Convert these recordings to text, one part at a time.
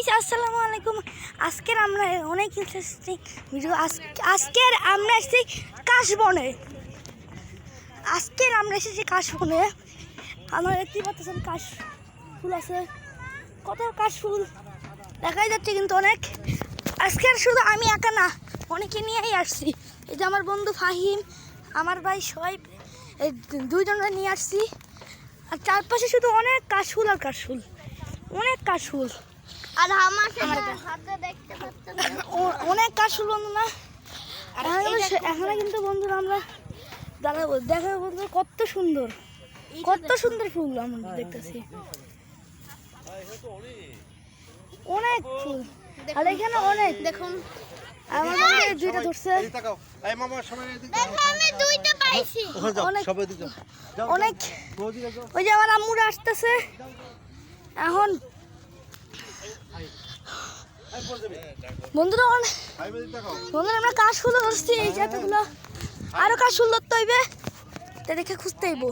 Guys আসসালামু আলাইকুম। আজকের আমরা অনেক ইন্টারেস্টিং ভিডিও। আজকের আমরা এসেছি কাশবনে। কাশবনে আমরা দেখতে পাচ্ছেন কাশ ফুল আছে, কত কাশ ফুল দেখাই যাচ্ছে কিন্তু অনেক। আজকের শুধু আমি একা না, অনেকে নিয়েই আসছি। এই যে আমার বন্ধু ফাহিম, আমার ভাই সোহাইব, এই দুইজনে নিয়ে আসছি। আর চারপাশে শুধু অনেক কাশফুল আর কাশফুল, অনেক কাশফুল। আর আমার হাতে দেখতে পাচ্ছেন অনেক কাশফুল বন্ধুরা। এখানে কিন্তু বন্ধুরা আমরা দাঁড়াবো, দেখাবো বন্ধুরা কত সুন্দর, কত সুন্দর ফুল আমরা দেখতেছি। অনেক ফুল, আর এখানে অনেক দেখুন। আমার বন্ধু দুইটা ধরছে, আমি দুইটা পাইছি। অনেক ওই যে আমার আম্মুরা আসতেছে এখন। বন্ধুরা আমরা কাশফুল ধরছি, এই জায়গাগুলো আরো কাশফুল ধরতে হইবে, দেখে খুঁজতে হইব।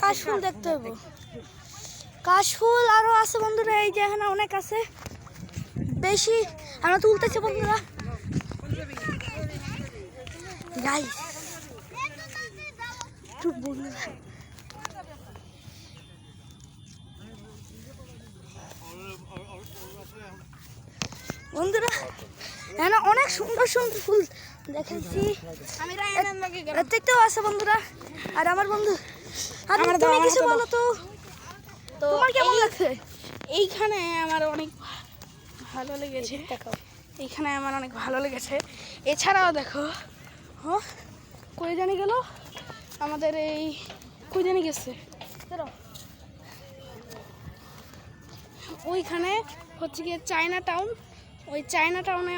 কাশফুল দেখতে হইব, কাশফুল আরো আছে বন্ধুরা। এই যে এখানে অনেক আছে, বেশি আমরা তুলতেছি বন্ধুরা। গাইস বন্ধুরা এখানে অনেক সুন্দর সুন্দর ফুল দেখেছি, দেখতেও আছে বন্ধুরা। আর আমার বন্ধু, আর তুমি কিছু বলো তো, তোমার কেমন লাগছে? এইখানে আমার অনেক ভালো লেগেছে, এইখানে আমার অনেক ভালো লেগেছে। এছাড়াও দেখো, হ্যাঁ কই জানি গেল আমাদের, এই কই জানি গেছে, ওইখানে হচ্ছে গিয়ে চায়না টাউন। ওই চায়না টাউনে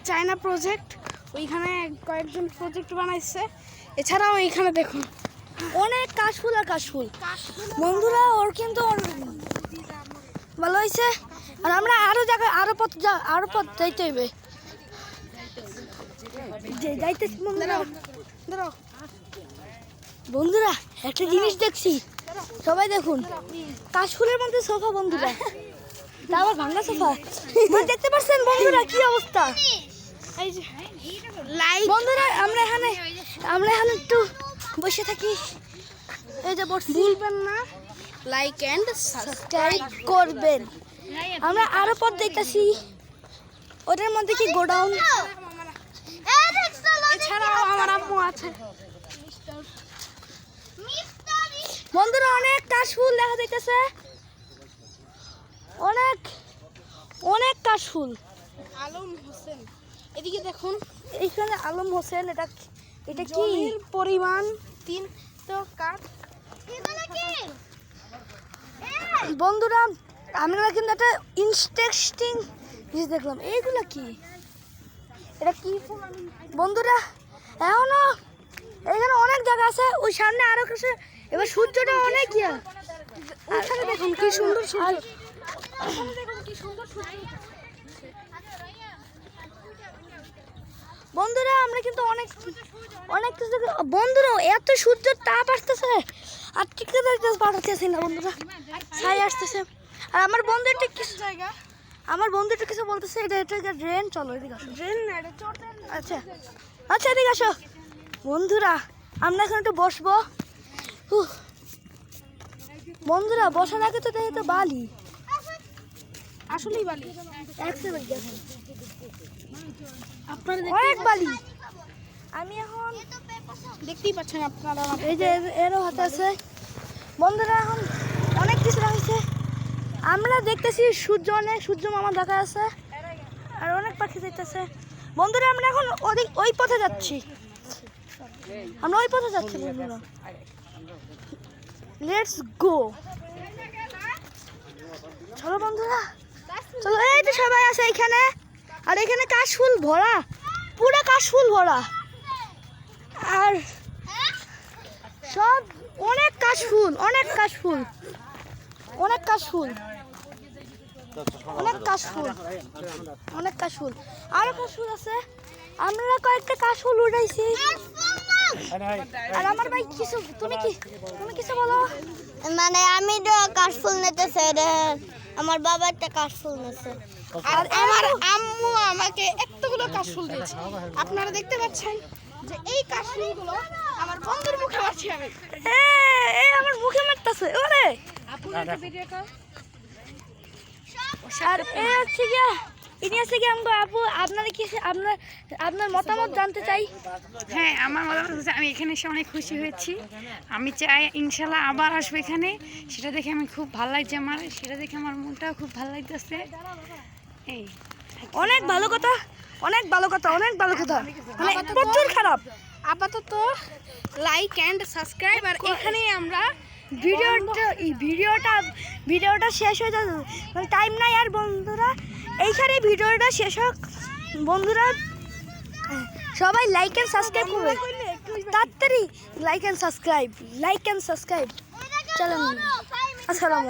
চায়না প্রজেক্ট, ওইখানে কয়েকজন প্রজেক্ট বানাইছে। এছাড়াও এইখানে দেখুন অনেক কাশফুল আর কাশফুল বন্ধুরা। ওর কিন্তু ভালো হয়েছে। আর আমরা আরো জায়গায় আরো পথ যাইতে হইবে, যাইতেছি বন্ধুরা। একটা জিনিস দেখছি, সবাই দেখুন, কাশফুলের মধ্যে সোফা বন্ধুরা, আবার ভাঙা সোফা দেখতে পাচ্ছেন বন্ধুরা, কি অবস্থা। এই যে বন্ধুরা আমরা এখানে একটু বসে থাকি। এই যে ভুলবেন না লাইক অ্যান্ড সাবস্ক্রাইব করবেন। আমরা আরো পথ দেখতেছি, ওটার মধ্যে কি গোডাউন। এছাড়াও আমার আম্মু আছে বন্ধুরা। অনেক কাশফুল দেখা যাইতেছে, অনেক অনেক কাশফুল। আলম হোসেন, এদিকে দেখুন, এইখানে আলম হোসেন, এটা কি জমির পরিমাণ 3 কাঠ। বন্ধুরা আমরা কিন্তু একটা ইন্টারেস্টিং জিনিস দেখলাম। এইগুলা কি, এটা কি বন্ধুরা? এখনো এখানে অনেক জায়গা আছে, ওই সামনে আরো কিছু। এবার সূর্যটা অনেক ইয়া, ওইখানে দেখুন কি সুন্দর সূর্য। বন্ধুরা আমরা কিন্তু অনেক কিছু বন্ধুরা, এত সূর্যের তাপ আসতেছে আর টিকে পাঠাতেছি না বন্ধুরা, ছাই আসতেছে। আর আমার বন্ধু একটা কিছু জায়গা, আমার বন্ধু একটু কিছু বলতেছে, এটা ড্রেন। চলো এদিকে আসো, ট্রেন না, এটা চটে। আচ্ছা আচ্ছা এদিকে আসো বন্ধুরা, আমরা এখন একটু বসবো। বন্ধুরা বসার আগে তো দেখি তো বালি, আসলেই বালি, আপনারা অনেক বালি। আমি এখন দেখতেই পাচ্ছেন আপনারা, এই যে এরও হাতে আছে বন্ধুরা। এখন অনেক কিছু হয়েছে, আমরা দেখতেছি সূর্য মামা দেখা আছে, আর অনেক পাখি দেখতেছে বন্ধুরা। আমরা এখন ওই পথে যাচ্ছি, বন্ধুরা। লেটস গো, চলো বন্ধুরা চলো। এই তো সবাই আছে এখানে, আর এখানে কাশফুল ভরা, পুরো কাশফুল ভরা। আর সব অনেক কাশফুল, অনেক কাশফুল, অনেক কাশফুল, অনেক কাশফুল, অনেক কাশফুল। আরো কাশফুল আছে, আমরা কয়েকটা কাশফুল উঠাইছি। আর আমার ভাই তুমি কিছু বলো। মানে আমি তো কাশফুল নিতেছে রে, আমার বাবা একটা কাশফুল নিছে। আর আমার আম্মু আমাকে এতগুলো কাশফুল দিয়েছে। আপনারা দেখতে পাচ্ছেন যে এই কাশফুলগুলো আমার বন্ধুর মুখে মারছি আমি। এই আমার মুখে মারতেছে ওরে। আর এই হচ্ছে গিয়া ইনি হচ্ছে গিয়া আমগো আপু। আপনারা কি আপনার মতামত জানতে চাই। হ্যাঁ, আমার মতামত হচ্ছে আমি এখানে এসে অনেক খুশি হয়েছি। আমি চাই ইনশাল্লাহ আবার আসবো এখানে। সেটা দেখে আমি খুব ভালো লাগছে, সেটা দেখে আমার মনটাও খুব ভালো লাগতেছে। এই অনেক ভালো কথা, অনেক ভালো কথা, অনেক ভালো কথা, মানে প্রচুর খারাপ। আপাতত লাইক অ্যান্ড সাবস্ক্রাইব। আর এখানেই আমরা ভিডিওটা শেষ হয়ে যাবে, মানে টাইম নাই আর বন্ধুরা। এইখানে ভিডিওটা শেষ হোক বন্ধুরা। সবাই লাইক অ্যান্ড সাবস্ক্রাইব করবে তাড়াতাড়ি। লাইক অ্যান্ড সাবস্ক্রাইব চলুন। আসসালামু